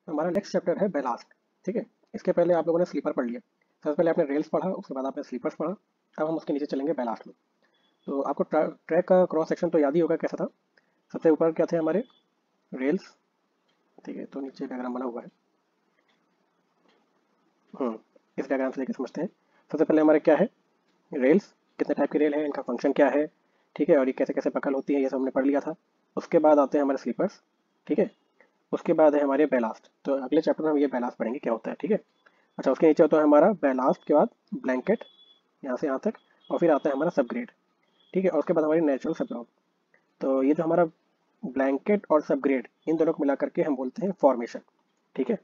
हमारा next chapter है ballast. ठीक है, इसके पहले आप लोगों ने स्लीपर पढ़ लिया। सबसे पहले आपने रेल्स पढ़ा, उसके बाद आपने स्लीपर्स पढ़ा। अब हम उसके नीचे चलेंगे बेलास्ट में। तो आपको ट्रैक का क्रॉस सेक्शन तो याद ही होगा कैसा था। सबसे ऊपर क्या थे हमारे? रेल्स। ठीक है, तो नीचे डायग्राम बना हुआ है। इस डायग्राम से लेकर समझते हैं। सबसे पहले हमारे क्या है? रेल्स। कितने टाइप की रेल है, इनका फंक्शन क्या है, ठीक है, और ये कैसे कैसे पकड़ होती है, ये सब हमने पढ़ लिया था। उसके बाद आते हैं हमारे स्लीपर्स। ठीक है, उसके बाद है हमारे बेलास्ट। तो अगले चैप्टर में हम ये बेलास्ट पढ़ेंगे क्या होता है। ठीक है। अच्छा, उसके नीचे होता है हमारा बेलास्ट के बाद ब्लैंकेट, यहाँ से यहाँ तक। और फिर आता है हमारा सबग्रेड। ठीक है, और उसके बाद हमारी नेचुरल सबग्राउंड। तो ये जो हमारा ब्लैंकेट और सबग्रेड, इन दोनों को मिला करके हम बोलते हैं फॉर्मेशन। ठीक है।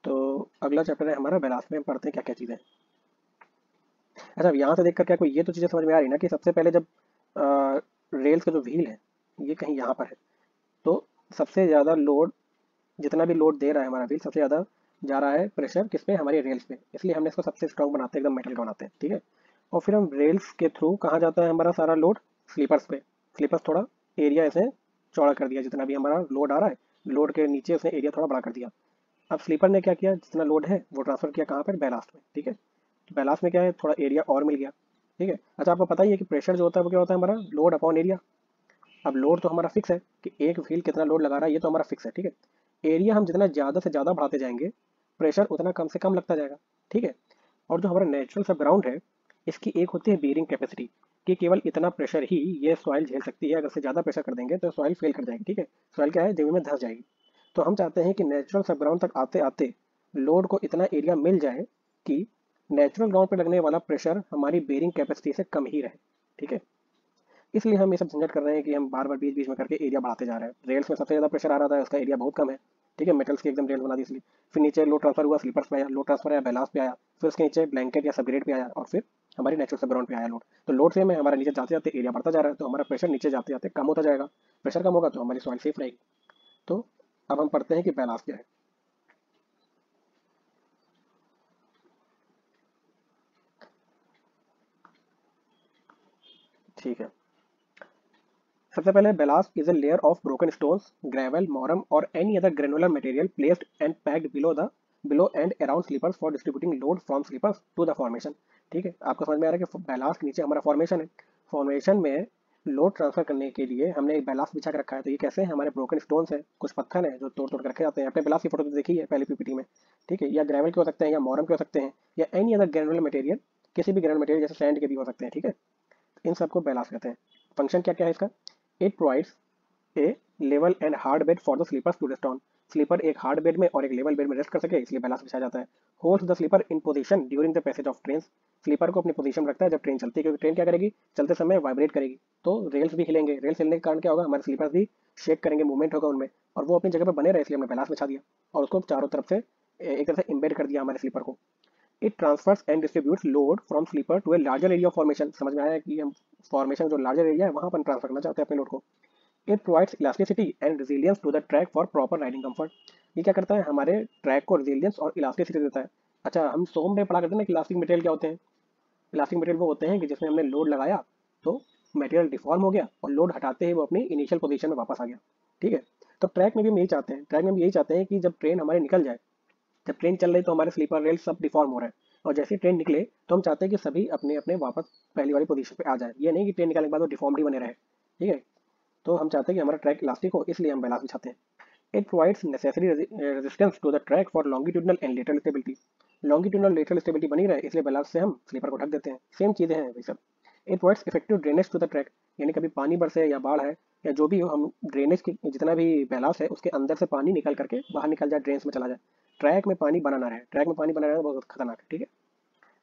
तो अगला चैप्टर है हमारा बेलास्ट में, हम पढ़ते हैं क्या क्या चीज़ें। अच्छा, अब यहाँ से देख कर क्या कोई ये तो चीज़ें समझ में आ रही ना कि सबसे पहले जब रेल्स का जो व्हील है ये कहीं यहाँ पर है, तो सबसे ज़्यादा लोड, जितना भी लोड दे रहा है हमारा व्हील, सबसे ज़्यादा जा रहा है प्रेशर किस पे? हमारी रेल्स पे। इसलिए हमने इसको सबसे स्ट्रॉन्ग बनाते हैं, एकदम मेटल का बनाते हैं। ठीक है। और फिर हम रेल्स के थ्रू कहाँ जाता है हमारा सारा लोड? स्लीपर्स पे। स्लीपर्स थोड़ा एरिया ऐसे चौड़ा कर दिया, जितना भी हमारा लोड आ रहा है, लोड के नीचे उसने एरिया थोड़ा बड़ा कर दिया। अब स्लीपर ने क्या किया? जितना लोड है वो ट्रांसफर किया कहाँ पर? बैलास्ट में। ठीक है, तो बैलास्ट में क्या है? थोड़ा एरिया और मिल गया। ठीक है। अच्छा, आपको पता ही है कि प्रेशर जो होता है वो क्या होता है? हमारा लोड अपॉन एरिया। अब लोड तो हमारा फिक्स है कि एक व्हील कितना लोड लगा रहा है, ये तो हमारा फिक्स है। ठीक है। एरिया हम जितना ज़्यादा से ज़्यादा बढ़ाते जाएंगे, प्रेशर उतना कम से कम लगता जाएगा। ठीक है। और जो हमारा नेचुरल सब ग्राउंड है, इसकी एक होती है बेरिंग कैपेसिटी, कि केवल इतना प्रेशर ही ये सॉइल झेल सकती है। अगर से ज़्यादा प्रेशर कर देंगे तो सॉइल फेल कर जाएगी। ठीक है, सॉइल क्या है? जमीन में धंस जाएगी। तो हम चाहते हैं कि नेचुरल सब ग्राउंड तक आते आते लोड को इतना एरिया मिल जाए कि नेचुरल ग्राउंड पर लगने वाला प्रेशर हमारी बेरिंग कैपेसिटी से कम ही रहे। ठीक है। इसलिए हम ये सब झंझट कर रहे हैं कि हम बार बार बीच बीच में करके एरिया बढ़ाते जा रहे हैं। रेल्स में सबसे ज़्यादा प्रेशर आ रहा था, उसका एरिया बहुत कम है। ठीक है, मेटल्स की एकदम रेल बना दी इसलिए। फिर नीचे लो ट्रांसफर हुआ, स्लीपर्स पे आया, लो ट्रांसफर आया, बेलास पे आया। फिर उसके नीचे ब्लैंकेट या सबग्रेड पे आया, और फिर हमारी नेचुरल सब ग्राउंड पे आया लोड। तो लोड से में हमारा नीचे जाते जाते एरिया बढ़ता जा रहा है, तो हमारा प्रेशर नीचे जाते जाते कम होता जाएगा। प्रेशर कम होगा तो हमारी सॉइल सेफ रहेगी। तो अब हम पढ़ते हैं कि बैलास क्या है। ठीक है, सबसे पहले ballast is a layer of broken stones, gravel, moram or any other granular material placed and packed below and around sleepers for distributing load from sleepers to the formation। ठीक है, आपको समझ में आ रहा है कि बेलास्ट के नीचे हमारा फॉर्मेशन है। फॉर्मेशन में लोड ट्रांसफर करने के लिए हमने एक बेलास्ट बिछा के रखा है। तो ये कैसे है? हमारे ब्रोकन स्टोन्स है, कुछ पत्थर है जो तोड़ तोड़ के रखे जाते हैं। आपने बेलास्ट की फोटो तो देखी है पहले पीपीटी में। ठीक है, या ग्रेवल के हो सकते हैं, या मोरम के हो सकते हैं, या एनी अदर ग्रेनुलर मटेरियल, किसी भी ग्रेनुलर मटेरियल जैसे सैंड के भी हो सकते हैं। ठीक है, इन सबको बेलास्ट कहते हैं। फंक्शन क्या क्या है इसका? It provides a level and hard bed for the sleepers to rest on. Sleeper एक हार्ड बेड में और एक लेवल बेड में रेस्ट कर सके, इसलिए बैलास्ट बिछाया जाता है। Holds the sleeper in position during the passage of train. Sleeper को अपनी पोजीशन में रखता है जब ट्रेन चलती है, क्योंकि ट्रेन क्या करेगी? चलते समय वाइब्रेट करेगी, तो रेल्स भी हिलेंगे। रेल्स हिलने के कारण क्या होगा? हमारे स्लीपर्स भी शेक करेंगे, मूवमेंट होगा उनमें, और वो अपनी जगह पर बने रहे, इसलिए हमने बैलास्ट बिछा दिया। और उसको चारों तरफ से एक तरह से इम्बेड कर दिया हमारे स्लीपर को। It transfers and distributes load from sleeper to a larger area of formation. समझ में आया कि हम फॉर्मेशन जो लार्जर एरिया है वहां पर ट्रांसफर करना चाहते हैं अपने लोड को। It provides elasticity and resilience to the track for proper riding comfort. ये क्या करता है? हमारे ट्रैक को resilience और इलास्टिसिटी देता है। अच्छा, हम सोम में पढ़ा करते हैं ना कि इलास्टिक मटेरियल क्या होते हैं? इलास्टिक मटेरियल वो होते हैं कि जिसमें हमने लोड लगाया तो मटेरियल डिफॉर्म हो गया, और लोड हटाते ही वो अपनी इनिशियल पोजीशन में वापस आ गया। ठीक है, तो ट्रैक में भी हम यही चाहते हैं। ट्रैक में भी यही चाहते हैं कि जब ट्रेन हमारी निकल जाए, जब ट्रेन चल रही तो हमारे स्लीपर रेल सब डिफॉर्म हो रहे हैं, और जैसे ही ट्रेन निकले तो हम चाहते हैं कि सभी अपने अपने वापस पहली वाली पोजीशन पे आ जाए। ये नहीं कि ट्रेन निकलने के बाद वो डिफॉर्म ही बने रहे। ठीक है, तो हम चाहते हैं कि हमारा ट्रैक इलास्टिक हो, इसलिए हम बैलास्ट बिछाते हैं। It provides necessary resistance to the track for longitudinal and lateral stability. Longitudinal lateral stability बनी रहे, इसलिए बैलास्ट से हम स्लीपर को ढक देते हैं। सेम चीज़ें हैं वही सब। It provides effective drainage to the track, यानी कभी पानी बरसे या बाढ़ है या जो भी हो, हम ड्रेनेज की जितना भी बैलास्ट है उसके अंदर से पानी निकल करके बाहर निकल जाए, ड्रेन्स में चला जाए। ट्रैक में पानी बना ना रहे। ट्रैक में पानी बना रहेगा बहुत खतरनाक है। ठीक है,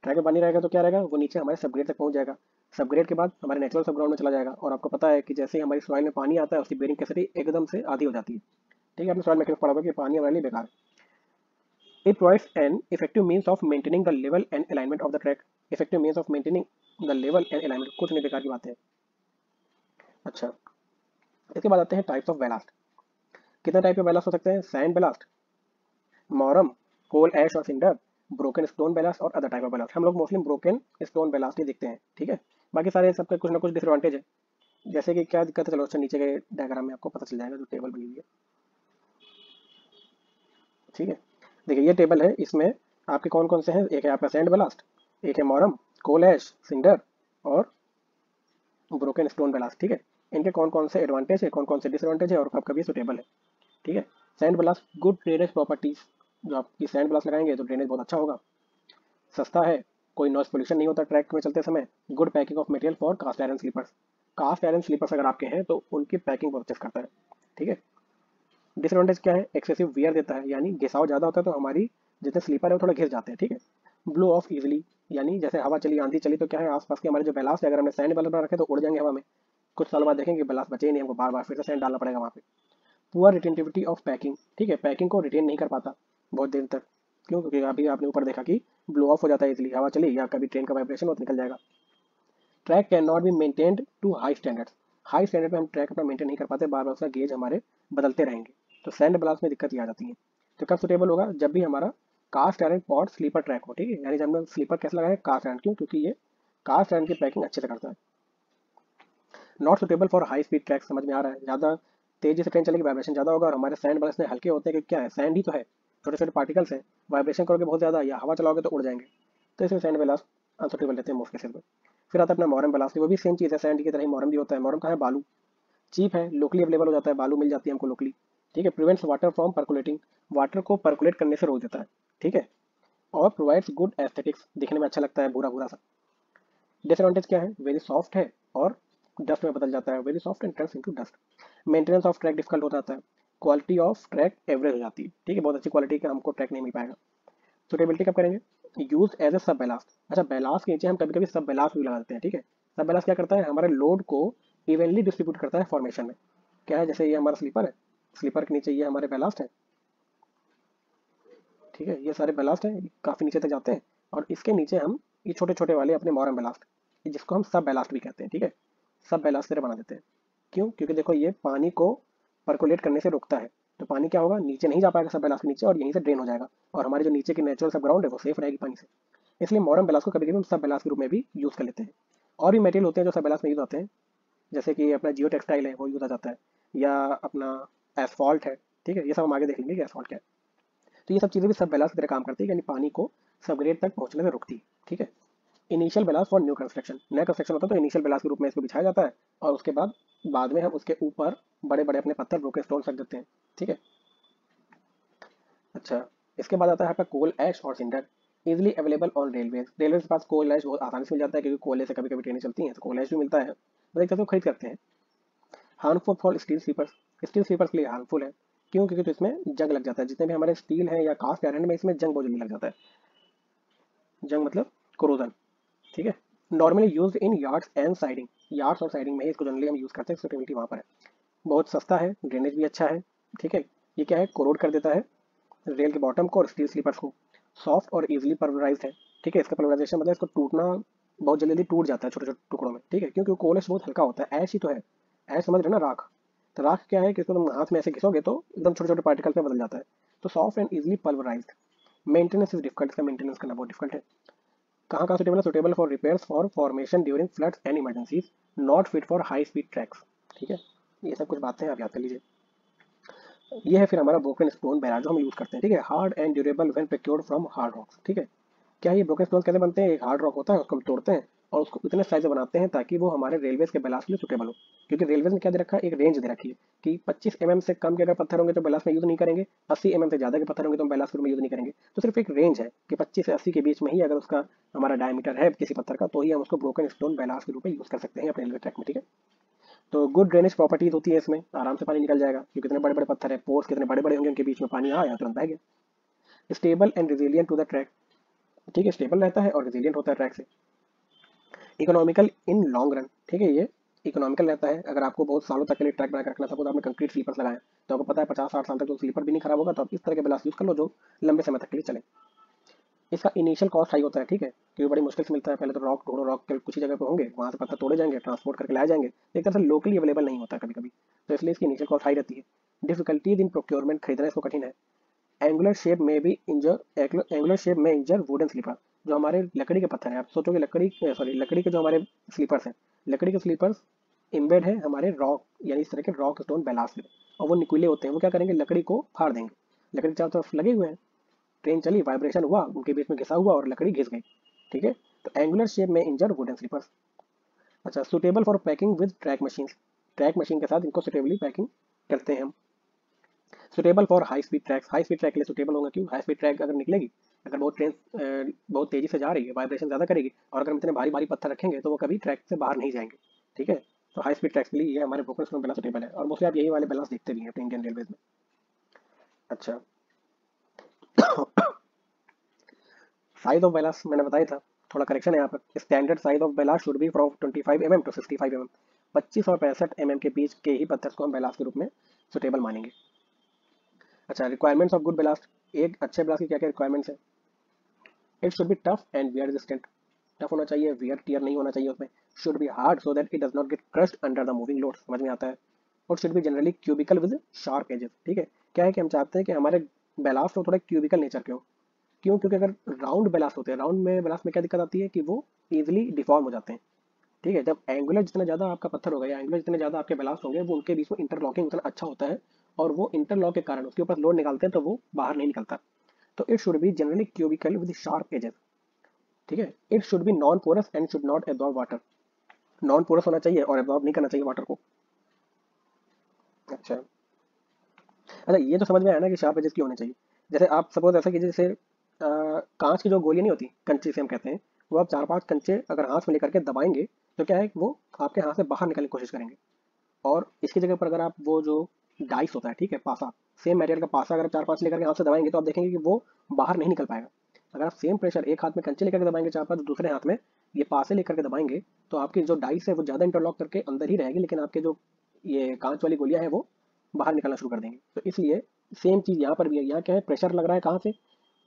ट्रैक में पानी रहेगा तो क्या रहेगा? वो नीचे हमारे सबग्रेड तक पहुंच जाएगा। सबग्रेड के बाद हमारे नेचुरल सब ग्राउंड में चला जाएगा, और आपको पता है कि जैसे ही हमारी सॉइल में पानी आता है उसकी बेरिंग कैपेसिटी एकदम से आधी हो जाती है। ठीक है, आपने सॉइल मैकेनिक्स पढ़ा होगा कि पानी हमारे लिए बेकार है। It provides an effective means of maintaining the level and alignment of the track. Effective means of maintaining the level and alignment, कुछ नहीं बेकार की बात है। अच्छा, इसके बाद आते हैं टाइप्स ऑफ बेलास्ट। कितने टाइप के बेलास्ट हो सकते हैं? सैंड बेलास्ट, मॉरम, कोल ऐश और सिंडर, ब्रोकन स्टोन बेलास्ट और अदर टाइप ऑफ बेलास्ट। हम लोग मोस्टली ब्रोकन स्टोन बेलास्ट ही देखते हैं। ठीक है, बाकी सारे सबके कुछ ना कुछ डिसएडवांटेज है। जैसे कि क्या दिक्कत है? चलो अच्छा, नीचे के डायग्राम में आपको पता चल जाएगा जो टेबल बनी हुई है। ठीक है, देखिए ये टेबल है, इसमें आपके कौन कौन से हैं, एक है आपका सैंड ब्लास्ट, एक है मॉरम, कोल ऐश, सिंडर और ब्रोकन स्टोन ब्लास्ट। ठीक है, इनके कौन कौन से एडवांटेज है, कौन कौन से डिसएडवांटेज है और कब कभी सुटेबल है। ठीक है, sand blast good drainage properties, जो आपकी सैंड ब्लास्ट लगाएंगे तो ड्रेनेज बहुत अच्छा होगा, सस्ता है, कोई नॉइस पोल्यूशन नहीं होता ट्रैक में चलते समय, good packing of material for cast iron sleepers, cast iron sleepers अगर आपके हैं तो उनकी पैकिंग बहुत अच्छे से करता है। ठीक है, डिसएडवांटेज क्या है, एक्सेसिव वियर देता है, यानी घिसाव ज़्यादा होता है तो हमारी जितने स्लीपर है वो थोड़ा घिस जाते हैं। ठीक है, ब्लो ऑफ इजिली, यानी जैसे हवा चली आंधी चली तो क्या है, आसपास के हमारे जो बैलास्ट है अगर हमने सैंड बना रखे तो उड़ जाएंगे हवा में, कुछ साल बाद देखेंगे बैलास्ट बचे ही नहीं, हमको बार बार फिर से सैंड डालना पड़ेगा वहाँ पे। पुअर रिटेंटिविटी ऑफ पैकिंग, ठीक है, पैकिंग को रिटेन नहीं कर पाता बहुत देर तक, क्यों, क्योंकि अभी आपने ऊपर देखा कि ब्लो ऑफ हो जाता है इजिली, हवा चली या कभी ट्रेन का वाइब्रेशन हो तो निकल जाएगा। Track can not be maintained to high standards, high standard पे हम ट्रैक अपना मेंटेन नहीं कर पाते, बार बार उसका गेज हमारे बदलते रहेंगे, तो सैंड ब्लास्ट में दिक्कत ये आ जाती है। तो कब सुटेबल होगा, जब भी हमारा cast iron pot sleeper track हो। ठीक है, यानी जब हम स्लीपर कैसे लगाएं, कास्ट आयरन, क्यों, क्योंकि ये कास्ट आयरन की पैकिंग अच्छे से करता है। Not suitable for high speed track, समझ में आ रहा है, ज़्यादा तेजी से ट्रेन चलेगी वाइब्रेशन ज़्यादा होगा, और हमारे सैंड ब्लास्ट में हल्के होते हैं क्योंकि क्या है, सैंड ही तो है, छोटे छोटे पार्टिकल्स हैं, वाइब्रेशन करोगे बहुत ज़्यादा या हवा चलाओगे तो उड़ जाएंगे, तो इसमें सैंड ब्लास्ट अनसुटेबल रहते हैं मोस्ट केसेस में। फिर आता है अपना मॉरम ब्लास्ट, वो भी सेम चीज़ है, सैंड की तरह ही मॉरम भी होता है। मॉरम का है बालू, चीप है, लोकली अवेलेबल हो जाता है, बालू मिल जाती है हमको लोकली। ठीक है, प्रिवेंट्स वाटर फ्रॉम परकुलेटिंग, वाटर को परकुलेट करने से रोक देता है। ठीक है, और प्रोवाइड्स गुड एस्थेटिक्स, दिखने में अच्छा लगता है भूरा भूरा सा। डिसएडवांटेज क्या है, वेरी सॉफ्ट है और डस्ट में बदल जाता है, very soft and turns into dust. Maintenance of track difficult हो जाता है, क्वालिटी ऑफ ट्रैक एवरेज हो जाती है। ठीक है, बहुत अच्छी क्वालिटी का हमको ट्रैक नहीं मिल पाएगा। सुटेबिलिटी कब करेंगे, यूज एज ए सब बैलास्ट, अच्छा बैलास्ट के नीचे हम कभी कभी सब बैलास्ट भी लगा देते हैं। ठीक है, सब बैलास्ट क्या करता है, हमारे लोड को इवनली डिस्ट्रीब्यूट करता है फॉर्मेशन में। क्या है, जैसे ये हमारा स्लीपर है, स्लीपर के नीचे ये हमारे बैलास्ट है। ठीक है, ये सारे बैलास्ट हैं, काफ़ी नीचे तक जाते हैं, और इसके नीचे हम ये छोटे छोटे वाले अपने मॉरम बैलास्ट, जिसको हम सब बैलास्ट भी कहते हैं। ठीक है, सब बैलास्ट तरह बना देते हैं, क्यों, क्योंकि देखो ये पानी को परकोलेट करने से रोकता है, तो पानी क्या होगा, नीचे नहीं जा पाएगा सब बैलास्ट के नीचे, और यहीं से ड्रेन हो जाएगा, और हमारी जो नीचे की नेचुरल सब ग्राउंड है वो सेफ रहेगी पानी से। इसलिए मॉरम बैलास्ट को कभी कभी हम सब बैलास्ट के रूप में भी यूज़ कर लेते हैं। और भी मटेरियल होते हैं जो सब बैलास्ट में यूज आते हैं, जैसे कि अपना जियो टेक्सटाइल है वो यूज आ जाता है, या अपना एसफॉल्ट है। ठीक है, ये सब हम आगे देख लेंगे कि एसफॉल्ट क्या है। तो ये सब चीज़ें भी सब बैलास्ट की तरह काम करती है, यानी पानी को सबग्रेड तक पहुंचने से रोकती है। ठीक है, initial ballast for new construction, नया कंस्ट्रक्शन होता है तो इनिशियल बैलास्ट के रूप में इसको बिछाया जाता है, और उसके बाद में हम उसके ऊपर बड़े बड़े अपने पत्थर ब्रोकन स्टोन रख देते हैं। ठीक है, अच्छा, इसके बाद आता है आपका कोल ऐश और cinder, easily available on railway, railway के पास कोल ऐश बहुत आसानी से मिल जाता है, क्योंकि कोयले से कभी कभी ट्रेनें चलती हैं तो कोल ऐश भी मिलता है, तो एक तरह से वो खरीद करते हैं। Harmful for steel sleepers, steel sleepers के लिए हार्मफुल है, क्यों, क्योंकि तो इसमें जंग लग जाता है, जितने भी हमारे स्टील है या कास्ट आयरन में इसमें जंग बहुत जल्दी लग जाता है, जंग मतलब क्रोजन। ठीक है, normally use in yards and siding, yards और साइडिंग में ही इसको जनरली हम यूज़ करते हैं, सुटेबिलिटी वहाँ पर है, बहुत सस्ता है, ड्रेनेज भी अच्छा है। ठीक है, ये क्या है, कोरोड कर देता है रेल के बॉटम को और स्टील स्लीपर्स को, सॉफ्ट और इजीली पल्वराइज्ड है। ठीक है, इसका पल्वराइजेशन मतलब इसको टूटना बहुत जल्दी टूट जाता है छोटे छोटे टुकड़ों में। ठीक है, क्योंकि कोलेस बहुत हल्का होता है, ऐश ही तो है, ऐश समझ रहे हो ना, राख, तो राख क्या है कि इसको तुम हाथ में ऐसे घिसोगे तो एकदम छोटे छोटे पार्टिकल्स में बदल जाता है, तो soft and easily pulverised. Maintenance is difficult, इसका मेंटेनेंस करना बहुत डिफिकल्ट है। कहाँ कहाँ सुटेबल है, suitable for repairs for formation during floods and emergencies, not fit for high speed tracks. ठीक है, ये सब कुछ बातें हैं, आप याद कर लीजिए। ये है फिर हमारा ब्रोकन स्टोन बैराज जो हम यूज़ करते हैं। ठीक है, hard and durable when procured from hard rocks. ठीक है, क्या ये ब्रोकन स्टोन कैसे बनते हैं, एक हार्ड रॉक होता है उसको हम तोड़ते हैं और उसको इतने साइज में बनाते हैं ताकि वो हमारे रेलवेज के बैलास्ट के लिए सुटेबल हो, क्योंकि रेलवेज ने क्या दे रखा है, एक रेंज दे रखी है कि 25 से कम के अगर पत्थर होंगे तो बैलास्ट में यूज़ नहीं करेंगे, 80 से ज़्यादा के पत्थर होंगे तो हम बैलास्ट में यूज़ नहीं करेंगे, तो सिर्फ एक रेंज है कि 25 से 80 के बीच में ही अगर उसका हमारा डायमीटर है किसी पत्थर का, तो ही हम उसको ब्रोकन स्टोन बैलास्ट के रूप में यूज़ कर सकते हैं अपने रेलवे ट्रैक में। ठीक है, तो गुड ड्रेनेज प्रॉपर्टीज होती है इसमें, आराम से पानी निकल जाएगा, क्योंकि कितने बड़े बड़े पत्थर है, पोर्स कितने बड़े बड़े होंगे, उनके बीच में पानी आया तुरंत बह गया। Stable and resilient to the track, ठीक है, स्टेबल रहता है और रिजिलियंट होता है ट्रैक से। इकोनॉमिकल इन लॉन्ग रन, ठीक है, ये इकोनॉमिकल रहता है, अगर आपको बहुत सालों तक के लिए ट्रैक बना कर रखना, सपोज आपने कंक्रीट स्लीपर्स लगाए तो आपको पता है 50-60 साल तक तो स्लीपर भी नहीं खराब होगा, तो आप इस तरह के ब्लास्ट यूज़ कर लो जो लंबे समय तक के लिए चले। इसका इनिशियल कॉस्ट हाई होता है। ठीक है, क्योंकि बड़ी मुश्किल से मिलता है, पहले तो रॉक ढूंढो, रॉक के कुछ ही जगह पे होंगे, वहाँ से पत्थर तोड़े जाएंगे, ट्रांसपोर्ट करके लाए जाएंगे, एक तरह से लोकली अवेलेबल नहीं होता कभी कभी, तो इसलिए इसकी इनिशियल कॉस्ट हाई रहती है। डिफिकल्टीज इन प्रोक्योरमेंट, खरीदना इसको कठिन है। एंगुलर शेप में भी इंजर, एंगुलर शेप में इंजर वुडन स्लीपर, जो हमारे लकड़ी के पत्थर हैं, आप सोचोगे लकड़ी, सॉरी लकड़ी के जो हमारे स्लीपर्स हैं, लकड़ी के स्लीपर्स इम्बेड है हमारे रॉक, यानी इस तरह के रॉक स्टोन बैलास्ट में, और वो निकुले होते हैं, वो क्या करेंगे, लकड़ी को फाड़ देंगे, लकड़ी चारों तरफ लगे हुए हैं, ट्रेन चली, वाइब्रेशन हुआ, उनके बीच में घिसा हुआ और लकड़ी घिस गई। ठीक है, तो एंगुलर शेप में इंजर वुडन स्लीपर्स। अच्छा, suitable for packing with track machine, track machine के साथ इनको सुटेबली पैकिंग करते हैं हम। Suitable for high speed tracks, high speed track के लिए सुटेबल होगा, क्यों? हाई स्पीड ट्रैक अगर निकलेगी, अगर बहुत ट्रेन बहुत तेजी से जा रही है, वाइब्रेशन ज़्यादा करेगी, और अगर हम इतने भारी भारी पत्थर रखेंगे तो वो कभी ट्रैक से बाहर नहीं जाएंगे। ठीक है, तो हाई स्पीड ट्रैक्स के लिए ये हमारे ब्रोकन स्टोन बैलेंस सुटेबल है, और मोस्टली आप यही वाले बैलेंस देखते भी हैं अपने इंडियन रेलवेज में। अच्छा, साइज ऑफ बैलास मैंने बताया था, थोड़ा करेक्शन है यहाँ पर। Standard size of ballast should be from 25 mm to 65 mm। 25 और 65 mm के बीच के ही पत्थर को हम बैलास के रूप में सुटेबल मानेंगे। अच्छा, रिक्वायरमेंट्स ऑफ गुड बैलास्ट, एक अच्छे बैलास्ट की क्या क्या रिक्वायरमेंट्स है? It should be tough and wear resistant, tough होना चाहिए, वियर टियर नहीं होना चाहिए उसमें। Should be hard so that it does not get crushed under the moving load, समझ में आता है। और should be generally cubical with sharp edges. ठीक है, क्या है कि हम चाहते हैं कि हमारे बैलास्ट हो थोड़ा क्यूबिकल नेचर के हो। क्यों? क्योंकि अगर राउंड बैलास्ट होते हैं, राउंड में बैलास्ट में क्या दिक्कत आती है कि वो इजिली डिफॉर्म हो जाते हैं। ठीक है, जब एंगुलर जितना ज़्यादा आपका पत्थर होगा या एंगुलर जितने ज़्यादा आपके बैलास्ट होंगे, वो उनके बीच में इंटरलॉकिंग उतना अच्छा होता है, और वो इंटरलॉक के कारण उसके ऊपर लोड निकालते हैं तो वो बाहर नहीं निकलता। तो it should be generally cubical with sharp edges. ठीक है, it should be non porous and should not absorb water, non porous होना चाहिए और एब्जॉर्ब नहीं करना चाहिए वाटर को। अच्छा, अच्छा ये तो समझ में आया ना कि शार्प एजेस क्यों होने चाहिए। जैसे आप सपोज ऐसा कीजिए, जैसे कांच की जो गोलियां नहीं होती, कंचे से हम कहते हैं, वो आप 4-5 कंचे अगर हाथ में लेकर के दबाएंगे तो क्या है कि वो आपके हाथ से बाहर निकलने की कोशिश करेंगे। और इसकी जगह पर अगर आप वो जो डाइस होता है, ठीक है, पासा, सेम मटेरियल का पासा अगर 4-5 लेकर के हाथ से दबाएंगे तो आप देखेंगे कि वो बाहर नहीं निकल पाएगा। अगर आप सेम प्रेशर एक हाथ में कंचे लेकर के दबाएंगे 4-5, दूसरे हाथ में ये पासे लेकर के दबाएंगे, तो आपकी जो डाइस है वो ज़्यादा इंटरलॉक करके अंदर ही रहेगी, लेकिन आपके जो ये कांच वाली गोलियां हैं वो बाहर निकलना शुरू कर देंगे। तो इसलिए सेम चीज़ यहाँ पर भी है। यहाँ क्या है, प्रेशर लग रहा है कहाँ से?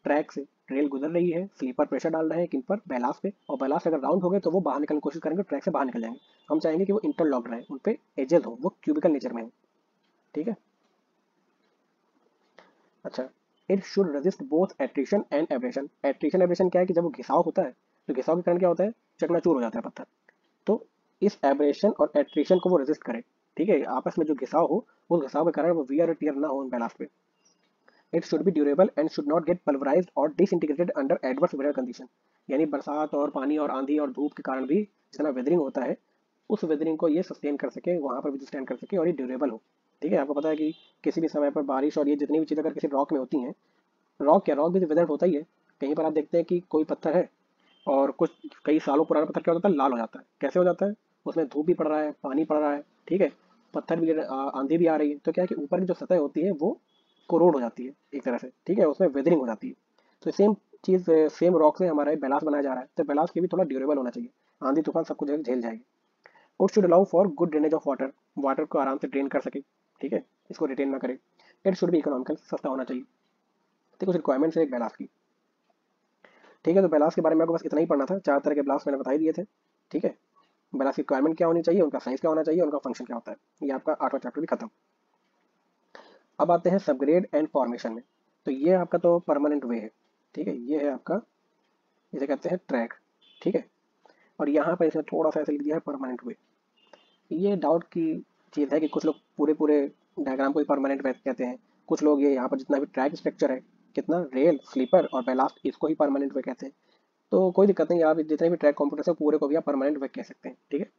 ट्रैक से। रेल गुजर रही है, स्लीपर प्रेशर डाल रहे हैं किन पर? बैलास्ट पे, और बैलास्ट अगर राउंड हो गए तो वो बाहर निकलने की कोशिश करेंगे, ट्रैक से बाहर निकल जाएंगे। हम चाहेंगे कि वो इंटरलॉक्ड रहे, उन पे एजेस हो, वो क्यूबिकल नेचर में हो। ठीक है, अच्छा, it should resist both attrition and abrasion. Attrition abrasion क्या है कि जब वो घिसाव होता है तो घिसाव के कारण क्या होता है? चकनाचूर हो जाता है पत्थर। तो इस एब्रेशन और एट्रिशन को वो रेजिस्ट करे। ठीक है, आपस में जो घिसाव हो, उस घिसाव के कारण वो वियर और टियर ना हो बैलास्ट पे। It should be durable and should not get pulverised और disintegrated under adverse weather condition. यानी बरसात और पानी और आंधी और धूप के कारण भी जितना वेदरिंग होता है, उस वेदरिंग को ये सस्टेन कर सके, वहाँ पर भी स्टैंड कर सके, और ये ड्यूरेबल हो। ठीक है, आपको पता है कि किसी भी समय पर बारिश और ये जितनी भी चीज़ अगर किसी रॉक में होती हैं, रॉक क्या, रॉक भी तो वेदर होता ही है। कहीं पर आप देखते हैं कि कोई पत्थर है और कुछ कई सालों पुराना पत्थर क्या होता है? लाल हो जाता है। कैसे हो जाता है? उसमें धूप भी पड़ रहा है, पानी पड़ रहा है, ठीक है, पत्थर भी आंधी भी आ रही है, तो क्या है कि ऊपर की जो सतह होती है वो कोरोड हो जाती है एक तरह से। ठीक है, उसमें वेदरिंग हो जाती है। तो सेम चीज़, सेम रॉक से हमारा बैलास बनाया जा रहा है, तो बैलास की भी थोड़ा ड्यूरेबल होना चाहिए, आंधी तूफान सब कुछ झेल जाएगी। It should allow for good drainage of water, water को आराम से ड्रेन कर सके। ठीक है, इसको रिटेन ना करे। इट शुड भी इकोनॉमिकल, सस्ता होना चाहिए। तो कुछ रिक्वायरमेंट्स है एक बैलास की। ठीक है, तो बैलास के बारे में आपको बस इतना ही पढ़ना था, 4 तरह के बैलास मैंने बता ही दिए थे। ठीक है, बैलास की रिक्वायरमेंट क्या होनी चाहिए, उनका साइज क्या होना चाहिए, उनका फंक्शन क्या होता है। ये आपका 8वां चैप्टर भी खत्म। अब आते हैं सबग्रेड एंड फॉर्मेशन में। तो ये आपका तो परमानेंट वे है। ठीक है, ये है आपका, इसे कहते हैं ट्रैक। ठीक है, और यहाँ पर इसमें थोड़ा सा ऐसे लिख दिया है परमानेंट वे। ये डाउट की चीज़ है कि कुछ लोग पूरे पूरे डायग्राम को ही परमानेंट वे कहते हैं, कुछ लोग ये यहाँ पर जितना भी ट्रैक स्ट्रक्चर है, कितना रेल, स्लीपर और बैलास्ट, इसको ही परमानेंट वे कहते हैं। तो कोई दिक्कत नहीं, आप जितने भी ट्रैक कंपोनेंट्स है पूरे को भी आप परमानेंट वे कह सकते हैं। ठीक है,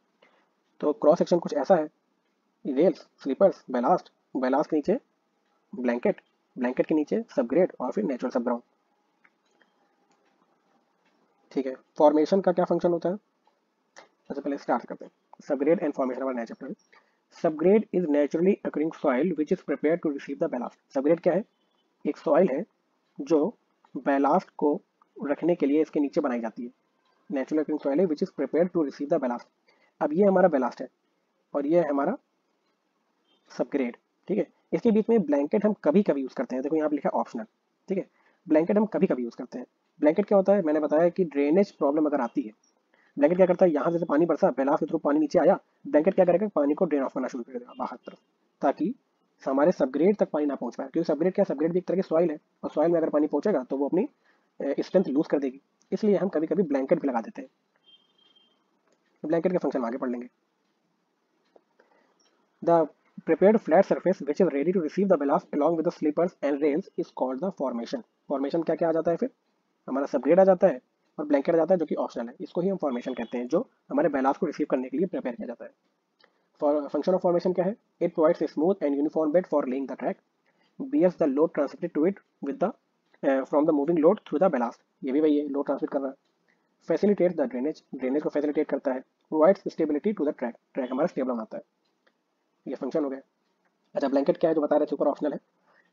तो क्रॉस सेक्शन कुछ ऐसा है, रेल्स, स्लीपर्स, बैलास्ट, बैलास्ट के नीचे ब्लैंकेट, ब्लैंकेट के नीचे सबग्रेड और फिर नेचुरल सबग्राउंड। ठीक है, फॉर्मेशन का क्या फंक्शन होता है? सबसे पहले स्टार्ट करते हैं सबग्रेड एंड फॉर्मेशन हमारा नया चैप्टर है। Subgrade is naturally occurring soil which is prepare to receive the ballast. Subgrade क्या है? एक सॉइल है जो बैलास्ट को रखने के लिए इसके नीचे बनाई जाती है। नेचुरल अकरिंग सॉइल है which is prepare to receive the ballast. अब ये हमारा बैलास्ट है और ये है हमारा सबग्रेड। ठीक है, इसके बीच में ब्लैंकेट हम कभी कभी यूज़ करते हैं, देखो यहाँ पे लिखा है ऑप्शनल। ठीक है, ब्लैंकेट हम कभी कभी यूज़ करते हैं। ब्लैंकेट क्या होता है? मैंने बताया कि ड्रेनेज प्रॉब्लम अगर आती है, ब्लैंकेट क्या करता है, यहाँ से पानी बरसा, बैलास्ट के थ्रू पानी नीचे आया, ब्लैंकेट क्या करेगा? पानी को ड्रेन ऑफ करना शुरू कर देगा बाहर तरफ, ताकि हमारे सबग्रेड तक पानी ना पहुंच पाए। क्योंकि सबग्रेड क्या, सबग्रेड भी एक तरह की सॉइल है, और सॉइल में अगर पानी पहुंचेगा तो वो अपनी स्ट्रेंथ लूज कर देगी। इसलिए हम कभी कभी ब्लैंकेट भी लगा देते हैं। ब्लैंकेट का फंक्शन आगे पढ़ लेंगे। The Prepared flat surface which is ready to receive the ballast along with the sleepers and rails is called the formation. Formation क्या क्या आ जाता है फिर? हमारा सबग्रेड आ जाता है और ब्लैंकेट आ जाता है जो कि ऑप्शनल है, इसको ही हम फॉर्मेशन कहते हैं, जो हमारे बैलास्ट को रिसीव करने के लिए प्रिपेयर किया जाता है। फंक्शन ऑफ फॉर्मेशन क्या है? It provides a smooth and uniform bed for laying the track, bears the load transmitted to it with the from the moving load through the ballast, ये भी वही है, लोड ट्रांसमिट कर रहा है। Facilitate the drainage, drainage को facilitate करता है। Provides stability to the track, track हमारा स्टेबल बनाता है। ये फंक्शन हो गया। अच्छा, ब्लैंकेट क्या है जो बता रहे थे ऊपर, ऑप्शनल है।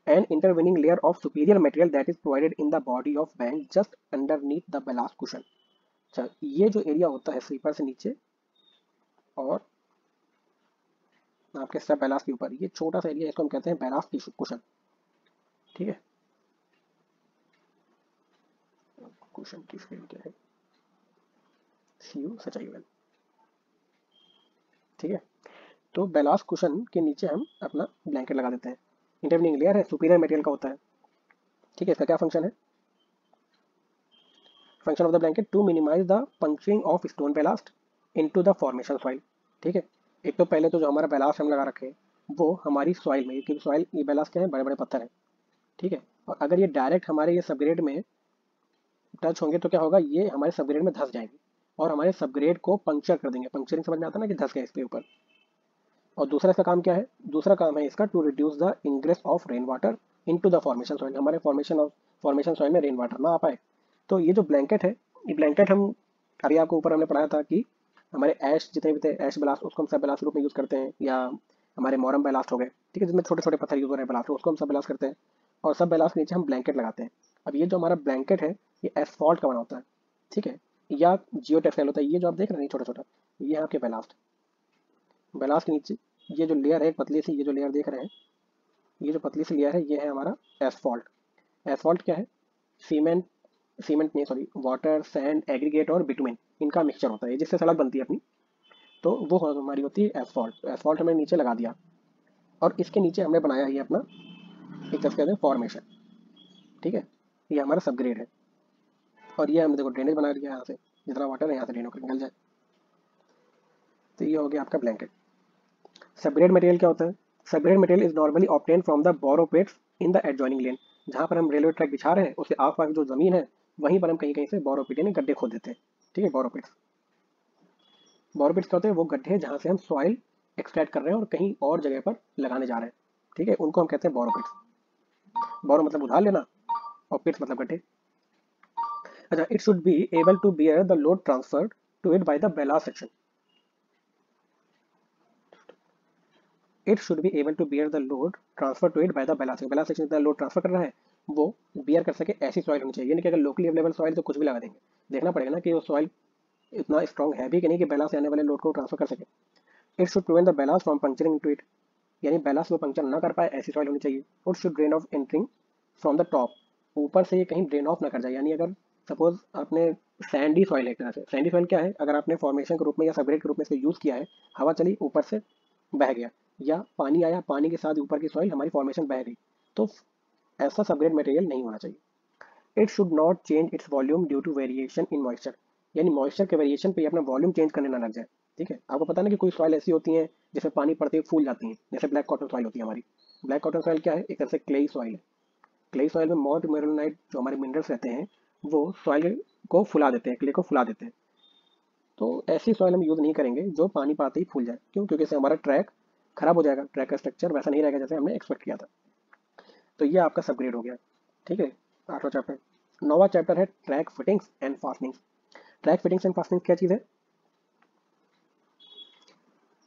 An intervening layer of superior material that is provided in the body of bank just underneath the ballast cushion. अच्छा, ये जो एरिया होता है स्लीपर से नीचे और आपके सब बैलास्ट के ऊपर, ये छोटा सा एरिया, इसको हम कहते हैं बैलास्ट की कुशन। ठीक है, कुशन की स्पेलिंग क्या है? CUSHION। ठीक है, तो बैलास्ट कुशन के नीचे हम अपना ब्लैंकेट लगा देते हैं। इंटरवेनिंग लेयर है, सुपीरियर मटेरियल का होता है। ठीक है, इसका क्या फंक्शन है? Function of the blanket to minimise the puncturing of stone ballast into the formation soil. ठीक है, एक तो पहले तो जो हमारा बैलास्ट हम लगा रखे हैं वो हमारी सॉइल में, क्योंकि सॉइल, ये बैलास्ट क्या है, बड़े बड़े पत्थर है। ठीक है, और अगर ये डायरेक्ट हमारे ये सबग्रेड में टच होंगे तो क्या होगा, ये हमारे सबग्रेड में धंस जाएंगे और हमारे सबग्रेड को पंक्चर कर देंगे। पंक्चरिंग समझ में आता है ना, कि धंस गए इसके ऊपर। और दूसरा इसका काम क्या है? दूसरा काम है इसका to reduce the ingress of rain water into the formation soil, हमारे फॉर्मेशन सॉइल में रेन वाटर ना आ पाए। तो ये जो ब्लैंकेट है, ये ब्लैंकेट हम अभी आपको ऊपर हमने पढ़ाया था कि हमारे ऐश जितने भी थे, ऐश ब्लास्ट, उसको हम सब ब्लास्ट रूप में यूज़ करते हैं, या हमारे मोरम ब्लास्ट हो गए, ठीक है, जिसमें छोटे छोटे पत्थर यूज हो रहे हैं ब्लास्ट, उसको हम सब ब्लास्ट करते हैं। और सब ब्लास्ट के नीचे हम ब्लैंकेट लगाते हैं। अब ये जो हमारा ब्लैंकेट है, ये एसफॉल्ट का बना होता है। ठीक है, या जियो टेक्सटाइल होता है। ये जो आप देख रहे हैं छोटा छोटा, ये है आपके बैलास्ट। बैलास्ट के नीचे ये जो लेयर है पतली सी, ये जो लेयर देख रहे हैं, ये जो पतली सी लेयर है, ये है हमारा एसफॉल्ट। एसफॉल्ट क्या है? सीमेंट, सीमेंट नहीं सॉरी, वाटर, सैंड, एग्रीगेट और बिटुमेन, इनका मिक्सचर होता है, जिससे सड़क बनती है अपनी। तो वो हमारी होती है एसफॉल्ट। एसफॉल्ट हमने नीचे लगा दिया और इसके नीचे हमने बनाया ये अपना एक तरह से फॉर्मेशन। ठीक है, ये हमारा सबग्रेड है और ये हमने देखो ड्रेनेज बना दिया, यहाँ से जितना वाटर है यहाँ से ड्रेन होकर निकल जाए। तो ये हो गया आपका ब्लैंकेट। सबग्रेड मटेरियल क्या होता है? Subgrade material is normally obtain from the borrow pits in the adjoining lane. जहाँ पर हम रेलवे ट्रैक बिछा रहे हैं उसके आसपास की जो जमीन है, वहीं पर हम कहीं कहीं से बोरो पिट यानी गड्ढे खोद देते हैं। ठीक है, बोरो पिट्स। बोरो पिट्स क्या होते हैं? वो गड्ढे जहाँ से हम सॉइल एक्सट्रैक्ट कर रहे हैं और कहीं और जगह पर लगाने जा रहे हैं। ठीक है, उनको हम कहते हैं बोरो पिट्स। बोरो मतलब उधार लेना और पिट्स मतलब गड्ढे। अच्छा, it should be able to bear the load transferred to it by the ballast section. It should be able to bear the load transfer to it by the ballast section. Ballast section जितना load transfer कर रहा है वो beer कर सके, ऐसी soil होनी चाहिए। यानी कि अगर लोकली अवेलेबल सॉइल तो कुछ भी लगा देंगे, देखना पड़ेगा ना कि वो सॉइल इतना स्ट्रॉन्ग है भी कि नहीं कि बैलास्ट से आने वाले लोड को ट्रांसफर कर सके। It should prevent the ballast from puncturing to it, यानी बैलास्ट को पंक्चर ना कर पाए, ऐसी सॉइल होनी चाहिए। It should drain off entering from the top, ऊपर से ये कहीं ड्रेन ऑफ ना कर जाए। यानी अगर सपोज आपने सैंडी सॉइल है, एक तरह से सैंडी सॉइल क्या है, अगर आपने फॉर्मेशन के रूप में या सबग्रेड के रूप में इसको यूज़ किया है, हवा चली ऊपर से बह गया, या पानी आया, पानी के साथ ऊपर की सॉइल हमारी फॉर्मेशन बह गई, तो ऐसा सबग्रेड मटेरियल नहीं होना चाहिए। It should not change its volume due to variation in moisture, यानी मॉइस्चर के वेरिएशन पे अपना वॉल्यूम चेंज करने ना लग जाए। ठीक है, आपको पता ना कि कोई सॉइल ऐसी होती है जिसमें पानी पड़ते ही फूल जाती है, जैसे ब्लैक कॉटन सॉइल होती है हमारी। ब्लैक कॉटन सॉइल क्या है? एक तरह से क्लेई सॉइल है। क्लेई सॉइल में मॉड मेरोनाइट जो हमारे मिनरल्स रहते हैं वो सॉइल को फुला देते हैं, क्ले को फुला देते हैं। तो ऐसी सॉइल हम यूज़ नहीं करेंगे जो पानी पाते ही फूल जाए। क्यों? क्योंकि इससे हमारा ट्रैक खराब हो जाएगा, ट्रैक का स्ट्रक्चर वैसा नहीं रहेगा जैसे हमने एक्सपेक्ट किया था। तो ये आपका सबग्रेड हो गया। ठीक है, 8वां चैप्टर। 9वां चैप्टर है track fittings and fastenings. Track fittings and fastenings क्या चीज़ है?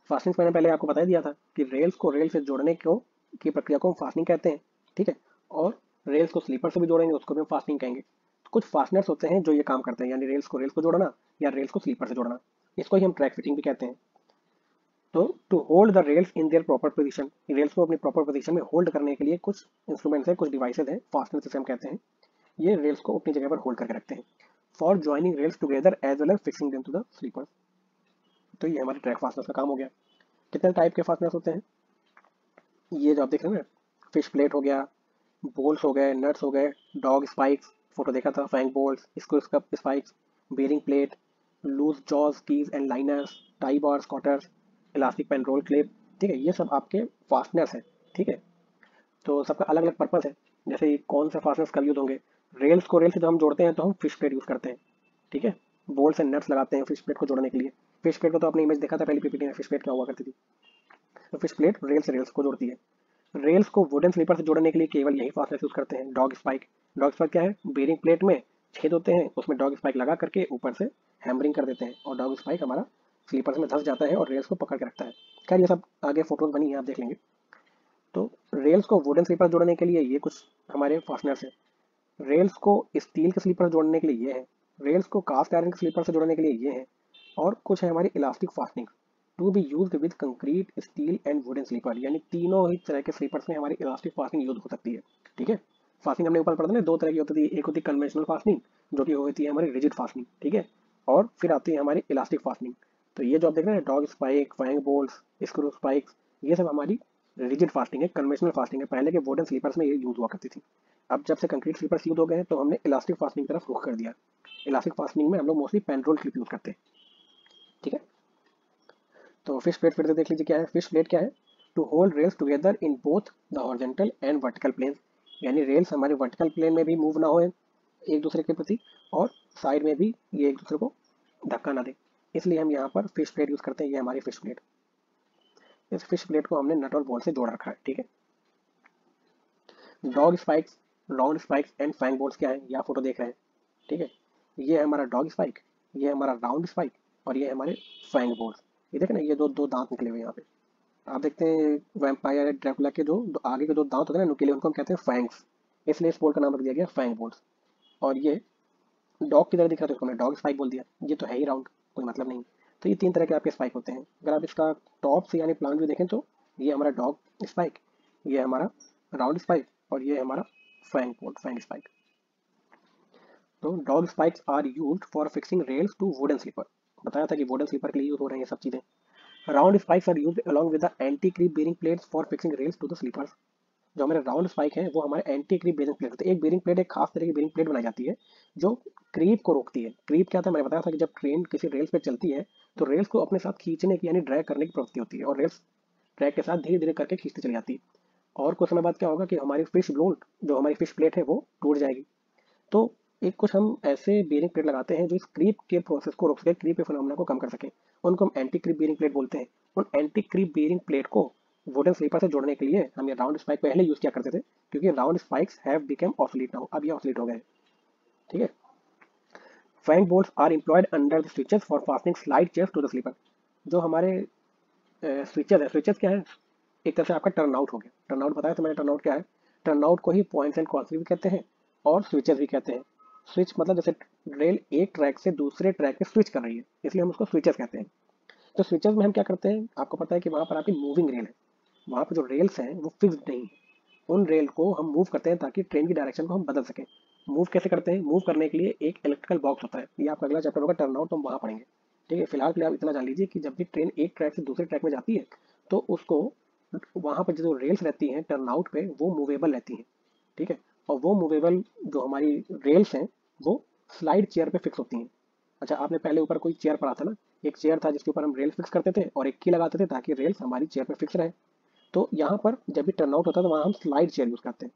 फास्टनिंग्स मैंने पहले आपको बता ही दिया था कि रेल्स को रेल से जोड़ने को की प्रक्रिया को हम फास्टनिंग कहते हैं। ठीक है, और रेल्स को स्लीपर से भी जोड़ेंगे उसको भी हम फास्टनिंग कहेंगे। कुछ फास्टनर्स होते हैं जो ये काम करते हैं, यानी रेल्स को जोड़ना या रेल्स को स्लीपर से जोड़ना, इसको ही हम ट्रैक फिटिंग भी कहते हैं। तो to hold the rails in their proper position, rails को अपनी प्रॉपर पोजीशन में होल्ड करने के लिए कुछ इंस्ट्रूमेंट्स है, कुछ डिवाइसेज हैं, फास्टनर जिसे हम कहते हैं। ये रेल्स को अपनी जगह पर होल्ड करके रखते हैं। For joining rails together as well as fixing them to the sleeper. तो ये हमारे ट्रैक फास्टनर का काम हो गया। कितने टाइप के फास्टनर्स होते हैं? ये जो आप देख रहे हैं ना, फिश प्लेट हो गया, बोल्स हो गए, नट्स हो गए, डॉग स्पाइक्स, फोटो देखा था, fang bolts, screw cup spikes, bearing plate, loose jaws keys and liners, tie bars, cotters, elastic Pandrol clip, ठीक है, ये सब आपके फास्टनर्स हैं। ठीक है, तो सबका अलग अलग पर्पस है। जैसे ये कौन से फास्टनर्स कब यूज होंगे, रेल्स को रेल से जब हम जोड़ते हैं तो हम फिश प्लेट यूज करते हैं। ठीक है, बोल्ट्स एंड नट्स लगाते हैं फिश प्लेट को जोड़ने के लिए। फिश प्लेट को तो आपने इमेज देखा था पहले पीपीटी में, फिश प्लेट क्या हुआ करती थी। तो फिश प्लेट रेल से रेल्स को जोड़ती है। रेल्स को वुडन स्लीपर से जोड़ने के लिए केवल यही फास्टनर यूज करते हैं, डॉग स्पाइक। डॉग स्पाइक क्या है, बेरिंग प्लेट में छेद होते हैं, उसमें डॉग स्पाइक लगा करके ऊपर से हैमरिंग कर देते हैं और डॉग स्पाइक हमारा स्लीपर्स में धंस जाता है और रेल्स को पकड़ के रखता है। खैर ये सब आगे फोटोज बनी है, आप देख लेंगे। तो रेल्स को वुडन स्लीपर जोड़ने के लिए ये कुछ हमारे फास्टनर्स हैं। रेल्स को स्टील के स्लीपर जोड़ने के लिए ये है। रेल्स को कास्ट आयरन के स्लीपर से जोड़ने के लिए ये है। और कुछ है हमारी elastic fastening to be use with concrete steel and wooden sleeper, यानी तीनों ही तरह के स्लीपर्स में हमारी इलास्टिक फास्टनिंग यूज हो सकती है। ठीक है, फास्टनिंग हमने ऊपर पढ़ा था ना, दो तरह की होती थी, एक होती है कन्वेंशनल फास्टनिंग जो कि होती है हमारी रिजिड फास्टनिंग। ठीक है, और फिर आती है हमारी इलास्टिक फास्टनिंग। तो ये जो आप देख रहे हैं dog spike, fang bolts, screw spikes, ये सब हमारी रिजिड फास्टिंग है, कन्वेंशनल फास्टिंग है। पहले के वुडन स्लीपर्स में ये यूज हुआ करती थी। अब जब से कंक्रीट स्लीपर्स यूज हो गए हैं तो हमने इलास्टिक फास्टनिंग की तरफ रुख कर दिया। इलास्टिक फास्टनिंग में हम लोग मोस्टली पेनरोल क्लिप यूज करते हैं। ठीक है, तो फिश प्लेट फिर से देख लीजिए क्या है। फिश प्लेट क्या है, to hold rails together in both the horizontal and vertical plane, यानी रेल्स हमारे वर्टिकल प्लेन में भी मूव ना हो एक दूसरे के प्रति, और साइड में भी ये एक दूसरे को धक्का ना दे, इसलिए हम यहाँ पर फिश प्लेट यूज करते हैं। ये हमारी फिश प्लेट, इस फिश प्लेट को हमने नट और बोल्ट से जोड़ रखा है। ठीक है, dog spikes, round spikes and fang bolts क्या है, यह फोटो देख रहे हैं। ठीक है, ये है हमारा डॉग स्पाइक, ये है हमारा राउंड स्पाइक, और ये है हमारे फैंग बोल्ट्स। ये देखें ना, ये दो दो दांत निकले हुए यहाँ पे। आप देखते हैं वैम्पायर ड्रैकुला के जो आगे के जो दांत होते हैं ना नुकीले, उनको हम कहते हैं फैंग्स, इसलिए इस बोल्ट का नाम रख दिया गया फैंग बोल्ट्स। और ये डॉग की तरह दिख रहा था, उसको मैं डॉग स्पाइक बोल दिया, ये तो है ही राउंड, कोई मतलब नहीं। तो ये तीन तरह के आपके स्पाइक होते हैं। अगर आप इसका टॉप से यानी प्लांट भी देखें तो ये हमारा डॉग स्पाइक, ये हमारा राउंड स्पाइक, और ये हमारा फैंग बोल्ट, फैंग स्पाइक। तो dog spikes are used for fixing rails to wooden sleeper, बताया था कि वुडन स्लीपर के लिए यूज हो रहे हैं ये सब चीजें। Round spikes are used along with the anti creep bearing plates for fixing rails to the sleepers. जो हमारे राउंड स्पाइक है वो हमारे एंटी क्रीप बेरिंग प्लेट होते हैं। एक बेरिंग प्लेट, एक खास तरह की बेरिंग प्लेट बनाई जाती है जो क्रीप को रोकती है। क्रीप क्या था, मैंने बताया था कि जब ट्रेन किसी रेल्स पे चलती है तो रेल्स को अपने साथ खींचने की यानी ड्रैग करने की प्रवृत्ति होती है, और रेल्स ट्रैक के साथ धीरे धीरे करके खींचती चली जाती है। और कुछ समय बाद क्या होगा कि हमारी फिश बोल्ट, जो हमारी फिश प्लेट है, वो टूट जाएगी। तो एक कुछ हम ऐसे बेरिंग प्लेट लगाते हैं जो इस क्रीप के प्रोसेस को रोक सके, क्रीप के फिनोमेना को कम कर सके, उनको हम एंटी क्रीप बेरिंग प्लेट बोलते हैं। उन एंटी क्रीप बेरिंग प्लेट को वुडन स्लीपर से जोड़ने के लिए हम ये राउंड स्पाइक पहले यूज किया करते थे, क्योंकि round spikes have become obsolete now, अब ये ऑब्सोलीट हो गए। ठीक है, fang bolts are employed under the switches for fastening slide chairs to the sleeper. जो हमारे स्विचेस है, स्विचेस क्या है, एक तरह से आपका टर्न आउट हो गया। टर्न आउट बताया तो मैंने, टर्न आउट क्या है, टर्न आउट को ही पॉइंट्स एंड कॉन्स भी कहते हैं और स्विचेस भी कहते हैं। स्विच मतलब जैसे रेल एक ट्रैक से दूसरे ट्रैक पे स्विच कर रही है, इसलिए हम उसको स्विचेस कहते हैं। तो स्विचेस में हम क्या करते हैं, आपको पता है कि वहाँ पर आपकी मूविंग रेल है, वहाँ पर जो रेल्स हैं वो फिक्स्ड नहीं है। उन रेल को हम मूव करते हैं ताकि ट्रेन की डायरेक्शन को हम बदल सकें। मूव कैसे करते हैं, मूव करने के लिए एक इलेक्ट्रिकल बॉक्स होता है, ये आपका अगला चैप्टर होगा टर्न आउट, तो हम वहाँ पढ़ेंगे। ठीक है, फिलहाल के लिए आप इतना जान लीजिए कि जब भी ट्रेन एक ट्रैक से दूसरे ट्रैक में जाती है तो उसको वहाँ पर जो रेल्स रहती हैं टर्न आउट पे वो मूवेबल रहती हैं। ठीक है, और वो मूवेबल जो हमारी रेल्स हैं वो स्लाइड चेयर पे फिक्स होती हैं। अच्छा, आपने पहले ऊपर कोई चेयर पढ़ा था ना, एक चेयर था जिसके ऊपर हम रेल फिक्स करते थे और एक की लगाते थे ताकि रेल्स हमारी चेयर पे फिक्स रहे। तो यहाँ पर जब भी टर्न आउट होता है तो वहाँ हम स्लाइड चेयर यूज करते हैं।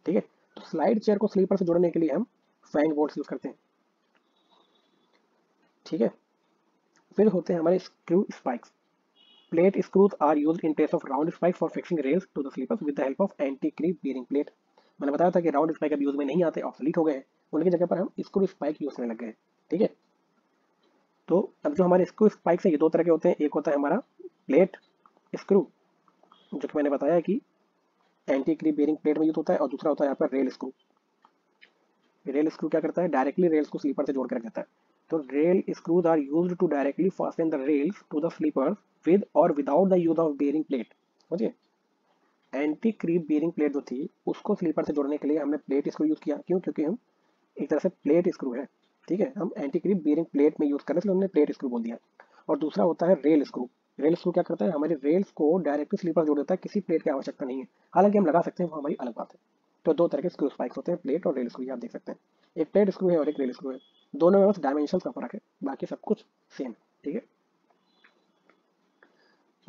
ठीक है, तो स्लाइड चेयर को स्लीपर से जोड़ने के लिए हम फैंग बोल्ट्स यूज करते हैं। ठीक है, फिर होते हैं हमारे screw spikes. Plate screws are used in place of round spike for fixing rails to the sleepers with the help of anti creep bearing plate. मैंने बताया था कि राउंड स्पाइक अब यूज में नहीं आते, ऑब्सोलीट हो गए हैं, उनकी जगह पर हम स्क्रू स्पाइक यूज करने लग गए हैं। ठीक है, तो अब जो हमारे स्क्रू स्पाइक्स है ये दो तरह के होते हैं, एक होता है हमारा प्लेट स्क्रू जो कि मैंने बताया कि एंटी क्रीप बेरिंग प्लेट में यूज होता है, और दूसरा होता है यहाँ पर रेल स्क्रू। रेल स्क्रू क्या करता है, डायरेक्टली रेल्स को स्लीपर से जोड़ कर रख देता है। तो rail screws are used to directly fasten the rails to the sleeper with और without the use of bearing plate. समझिए, एंटी क्रीप बेरिंग प्लेट जो थी उसको स्लीपर से जोड़ने के लिए हमने प्लेट स्क्रू यूज किया। क्यों, क्योंकि हम एक तरह से प्लेट स्क्रू है। ठीक है, हम एंटी क्रीप बेरिंग प्लेट में यूज कर रहे थे, हमने प्लेट स्क्रू बोल दिया। और दूसरा होता है रेल स्क्रू। रेल स्क्रू क्या करता है, हमारे रेल्स को डायरेक्टली स्लीपर जोड़ देता है, किसी प्लेट की आवश्यकता नहीं है। हालांकि हम लगा सकते हैं, वो हमारी अलग बात है। तो दो तरह के स्क्रू स्पाइक्स होते हैं, प्लेट और रेल स्क्रू, आप देख सकते हैं। एक प्लेट स्क्रू है और एक रेल स्क्रू है, दोनों में बस डायमेंशन का फर्क है, बाकी सब कुछ सेम है। ठीक है,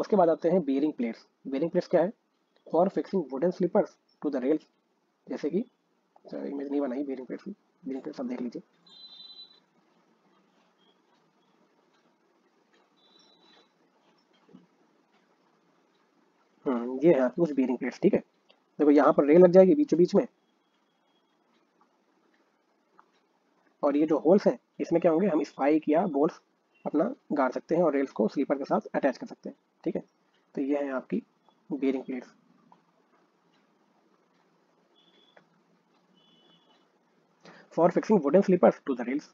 उसके बाद आते हैं बेयरिंग प्लेट्स। बेयरिंग प्लेट्स क्या है? For fixing wooden sleepers to the rails. जैसे कि इमेज नहीं बनाई बेयरिंग प्लेट्स की, बेयरिंग प्लेट्स आप देख लीजिए। ये है आपकी कुछ बेयरिंग प्लेट्स, ठीक है। देखो यहाँ पर रेल लग जाएगी बीचों बीच में, और ये जो होल्स हैं इसमें क्या होंगे, हम स्पाइक या बोल्ट्स अपना गाड़ सकते हैं और रेल्स को स्लीपर के साथ अटैच कर सकते हैं, ठीक है। तो ये है आपकी bearing plates. For fixing wooden sleepers to the rails.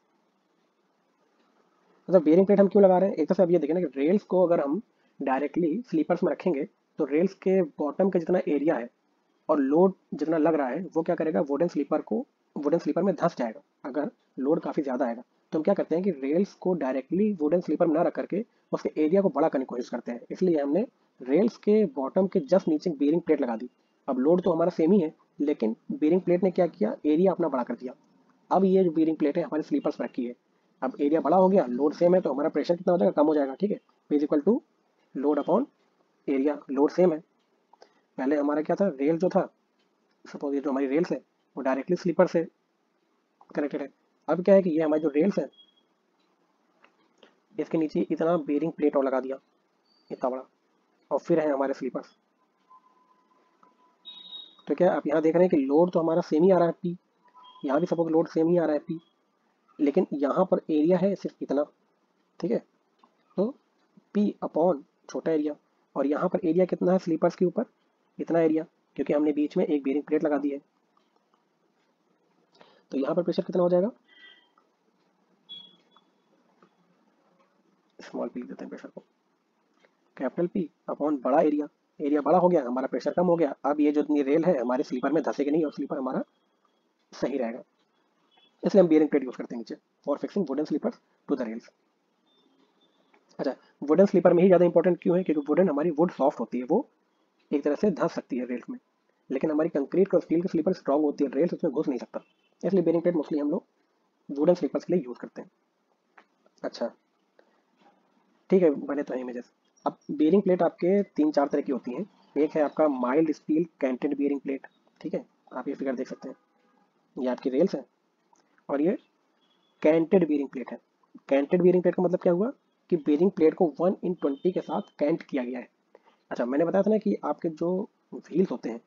मतलब बेयरिंग प्लेट हम क्यों लगा रहे हैं? एक तो से अब ये देखें ना कि रेल्स को अगर हम डायरेक्टली स्लीपर्स में रखेंगे तो रेल्स के बॉटम का जितना एरिया है और लोड जितना लग रहा है वो क्या करेगा, वुडन स्लीपर में धंस जाएगा अगर लोड काफ़ी ज़्यादा आएगा। तो हम क्या करते हैं कि रेल्स को डायरेक्टली वुडन स्लीपर में ना रख करके उसके एरिया को बड़ा करने की कोशिश करते हैं, इसलिए हमने रेल्स के बॉटम के जस्ट नीचे बेयरिंग प्लेट लगा दी। अब लोड तो हमारा सेम ही है, लेकिन बेयरिंग प्लेट ने क्या किया, एरिया अपना बड़ा कर दिया। अब ये जो बेयरिंग प्लेट है हमारी स्लीपर्स पर रखी है, अब एरिया बड़ा हो गया, लोड सेम है, तो हमारा प्रेशर कितना हो जाएगा, कम हो जाएगा, ठीक है। Is equal to load upon area, load same है। पहले हमारा क्या था, रेल जो था, सपोज ये जो हमारी रेल्स है वो डायरेक्टली स्लीपर से कनेक्टेड है। अब क्या है कि ये हमारी जो रेल्स है इसके नीचे इतना बेयरिंग प्लेट और लगा दिया, इतना बड़ा, और फिर है हमारे स्लीपर्स। तो क्या आप यहाँ देख रहे हैं कि लोड तो हमारा सेम ही आ रहा है पी, यहाँ भी सपोज लोड सेम ही आ रहा है पी, लेकिन यहाँ पर एरिया है सिर्फ इतना, ठीक है। तो पी अपॉन छोटा एरिया, और यहाँ पर एरिया कितना है स्लीपर्स के ऊपर, इतना एरिया, क्योंकि हमने बीच में एक बेयरिंग प्लेट लगा दी है। तो यहाँ पर प्रेशर कितना हो जाएगा, स्मॉल पी देते हैं प्रेशर को, कैपिटल पी अपॉन बड़ा एरिया। एरिया बड़ा हो गया, हमारा प्रेशर कम हो गया। अब ये जो रेल है हमारे स्लीपर में धंसेगी नहीं और स्लीपर हमारा सही रहेगा, इसलिए हम बियरिंग प्लेट यूज करते हैं नीचे for fixing wooden sleeper to the rails. अच्छा, वुडन स्लीपर में ही ज़्यादा इंपॉर्टेंट क्यों है, क्योंकि वुडन हमारी वुड सॉफ्ट होती है, वो एक तरह से धंस सकती है रेल्स में, लेकिन हमारी कंक्रीट और स्टील की स्लीपर स्ट्रॉन्ग होती है, रेल्स उसमें घुस नहीं सकता, इसलिए बियरिंग प्लेट मोस्टली हम लोग वुडन स्लीपर्स के लिए यूज़ करते हैं। अच्छा, ठीक है, बने तो इमेजेस। अब बियरिंग प्लेट आपके तीन चार तरह की होती हैं। एक है आपका mild steel canted bearing plate, ठीक है, आप ये फिगर देख सकते हैं, ये आपकी रेल्स है, और ये कैंटेड बीयरिंग प्लेट है। कैंटेड बीयरिंग प्लेट का मतलब क्या हुआ कि बीयरिंग प्लेट को 1/20 के साथ कैंट किया गया है। अच्छा, मैंने बताया था ना कि आपके जो व्हील्स होते हैं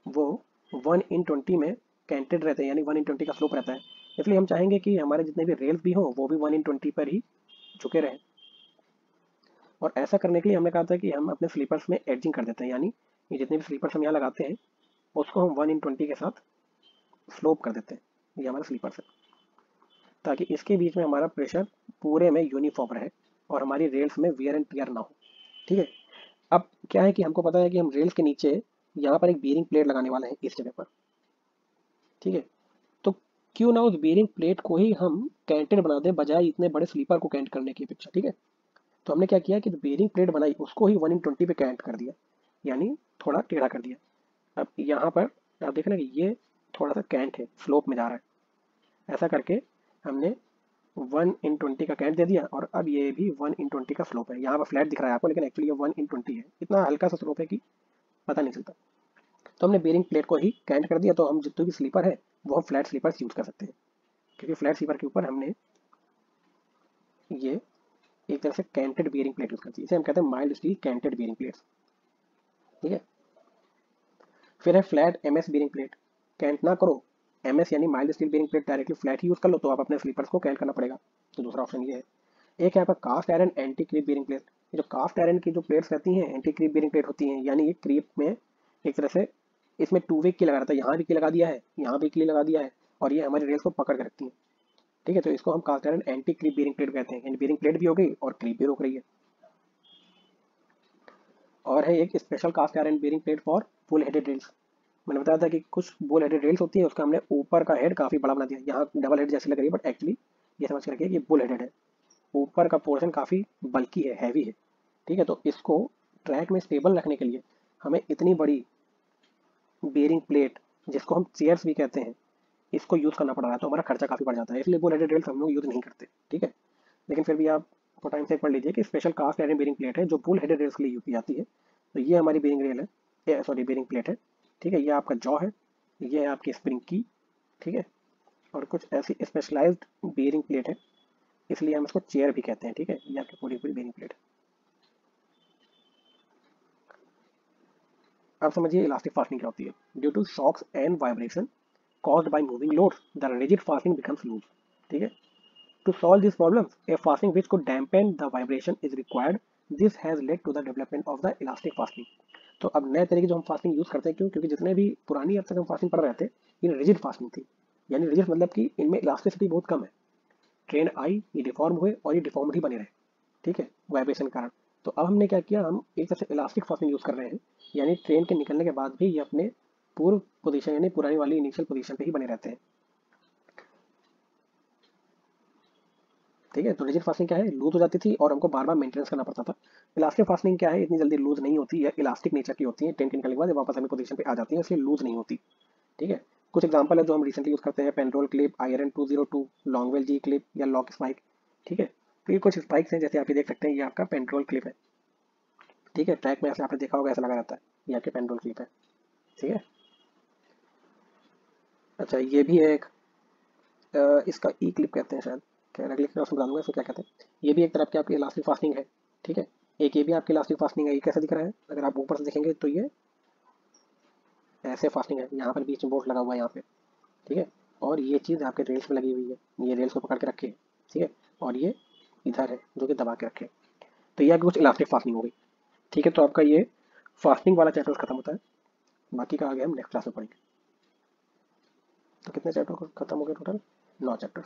वो 1/20 में कैंटेड रहते हैं, यानी 1/20 का स्लोप रहता है, इसलिए हम चाहेंगे कि हमारे जितने भी रेल्स भी हों वो भी 1/20 पर ही झुके रहें। और ऐसा करने के लिए हमने कहा था कि हम अपने स्लीपर्स में एडजिंग कर देते हैं, यानी ये जितने भी स्लीपर्स हम यहाँ लगाते हैं उसको हम 1/20 के साथ स्लोप कर देते हैं, ये हमारा स्लीपर्स है, ताकि इसके बीच में हमारा प्रेशर पूरे में यूनिफॉर्म रहे और हमारी रेल्स में वियर एंड टियर ना हो, ठीक है। अब क्या है कि हमको पता है कि हम रेल्स के नीचे यहाँ पर एक बीयरिंग प्लेट लगाने वाले हैं इस जगह पर, ठीक है। तो क्यों ना उस बीयरिंग प्लेट को ही हम कैंटेड बना दें बजाय इतने बड़े स्लीपर को कैंट करने की अपेक्षा, ठीक है। तो हमने क्या किया कि जो बीयरिंग प्लेट बनाई उसको ही 1/20 पे कैंट कर दिया, यानी थोड़ा टेढ़ा कर दिया। अब यहाँ पर आप देख रहे हैं कि ये थोड़ा सा कैंट है, स्लोप में जा रहा है, ऐसा करके हमने 1/20 का कैंट दे दिया, और अब ये भी 1/20 का स्लोप है। यहाँ पर फ्लैट दिख रहा है आपको, लेकिन एक्चुअली ये 1/20 है, इतना हल्का सा स्लोप है कि पता नहीं चलता। तो हमने बेयरिंग प्लेट को ही कैंट कर दिया, तो हम जितने भी स्लीपर है वो हम फ्लैट स्लीपर्स यूज कर सकते हैं, क्योंकि फ्लैट स्लीपर के ऊपर हमने ये एक तरह से कैंटेड बेयरिंग प्लेट यूज करती है, इसे हम कहते हैं mild steel canted bearing plates, ठीक है। फिर है flat MS bearing plate. Cant ना करो, एमएस यानी mild steel bearing plate directly flat ही यूज कर लो, तो आप अपने स्लीपर्स को कैंट करना पड़ेगा। तो दूसरा ऑप्शन ये है। एक है आपका cast iron anti creep bearing plate. ये जो कास्ट आयरन की जो प्लेट्स रहती हैं एंटी क्रीप बेयरिंग प्लेट होती हैं, यानी ये क्रीप में एक तरह से इसमें टू वे की लगा रहता है, यहाँ भी की लगा दिया है, यहाँ भी की लगा दिया है, और ये हमारी रेल्स को पकड़ के रखती है, ठीक है। तो इसको हम cast iron anti creep bearing plate कहते हैं, यानी बेयरिंग प्लेट भी हो गई और क्रीप भी रोक रही है। और है एक special cast iron bearing plate for full headed rails. मैंने बताया था कि कुछ बुल हेडेड रेल्स होती है, उसका हमने ऊपर का हेड काफ़ी बड़ा बना दिया, यहाँ डबल हेड जैसी लग रही है, बट एक्चुअली ये समझ के रखिए कि बुल हेडेड है, ऊपर का पोर्शन काफ़ी बल्की है, हैवी है, ठीक है। तो इसको ट्रैक में स्टेबल रखने के लिए हमें इतनी बड़ी बेयरिंग प्लेट, जिसको हम चेयर्स भी कहते हैं, इसको यूज़ करना पड़ रहा है, तो हमारा खर्चा काफ़ी बढ़ जाता है, इसलिए बुल हेडेड रेल्स हम लोग यूज़ नहीं करते, ठीक है। लेकिन फिर भी आप तो टाइम से एक पढ़ लीजिए कि special cast iron bearing plate है जो पुल हेडेड रेल्स के लिए यूज की जाती है। तो ये हमारी बेरिंग रेल है, सॉरी बेरिंग प्लेट है। ठीक है, ये आपका जॉ है, ये है आपकी स्प्रिंग की। ठीक है, और कुछ ऐसी स्पेशलाइज्ड बेरिंग प्लेट है, इसलिए हम इसको चेयर भी कहते हैं। ठीक है, ये आपकी पूरी पूरी बेरिंग प्लेट है। अब समझिए इलास्टिक फास्टनिंग क्या होती है। Due to shocks and vibration caused by moving loads, the rigid fastening becomes loose. ठीक है, to solve this problem, a fastening which could dampen the vibration is required. This has led to the development of the elastic fastening. तो अब नए तरीके जो हम fasting use करते हैं, क्यों? क्योंकि जितने भी पुरानी अब तक हम फास्टिंग पढ़ रहे थे, ये रिजिड फास्टिंग थी। यानी रिजिड मतलब कि इनमें इलास्टिसिटी बहुत कम है। ट्रेन आई, ये डिफॉर्म हुए और ये डिफॉर्म ही बने रहे। ठीक है, वाइब्रेशन के कारण। तो अब हमने क्या किया, हम एक तरह से इलास्टिक फास्टिंग यूज कर रहे हैं, यानी ट्रेन के निकलने के बाद भी ये अपने पूर्व पोजीशन यानी पुरानी वाली इनिशियल पोजीशन पे ही बने रहते हैं। ठीक है, तो रिजिड फास्टिंग क्या है, लूज हो जाती थी और हमको बार बार मेंटेनेंस करना पड़ता था। इलास्टिक फास्टिंग क्या है, इतनी जल्दी लूज नहीं होती है, इलास्टिक नेचर की होती है, ट्रेन के निकलने के बाद वापस अपनी पोजीशन पे आ जाती है, इसलिए लूज नहीं होती। ठीक है, कुछ एग्जांपल है जो हम रिसेंटली यूज करते हैं, पेनरोल क्लिप, आयरन 202, लॉन्गवेल जी क्लिप या लॉक स्पाइक। ठीक है, तो ये कुछ स्पाइक्स हैं, जैसे आप ये देख सकते हैं, ये आपका पेनरोल क्लिप है। ठीक है, ट्रैक में ऐसे आपने देखा होगा, ऐसा लगा रहता है, ये आपके पेनरोल क्लिप है। ठीक है, अच्छा ये भी है एक, इसका ई क्लिप कहते हैं शायद, क्या अगले क्लास में बताऊंगा इसको क्या कहते हैं। ये भी एक तरह की आपकी इलास्टिक फास्टिंग है। ठीक है, एक ये भी आपकी इलास्टिक फास्टिंग है। ये कैसे दिख रहा है, अगर आप ऊपर से देखेंगे तो ये ऐसे फास्टिंग है, यहाँ पर बीच में बोल्ट लगा हुआ है यहाँ पे। ठीक है, और ये चीज़ आपके रेल्स में लगी हुई है, ये रेल्स को पकड़ के रखे है। ठीक है, और ये इधर है जो कि दबा के रखे। तो ये आपकी कुछ इलास्टिक फास्टिंग हो गई। ठीक है, तो आपका ये फास्टिंग वाला चैप्टर खत्म होता है, बाकी का आगे हम नेक्स्ट क्लास में पढ़ेंगे। तो कितने चैप्टर खत्म हो गए टोटल, 9 चैप्टर।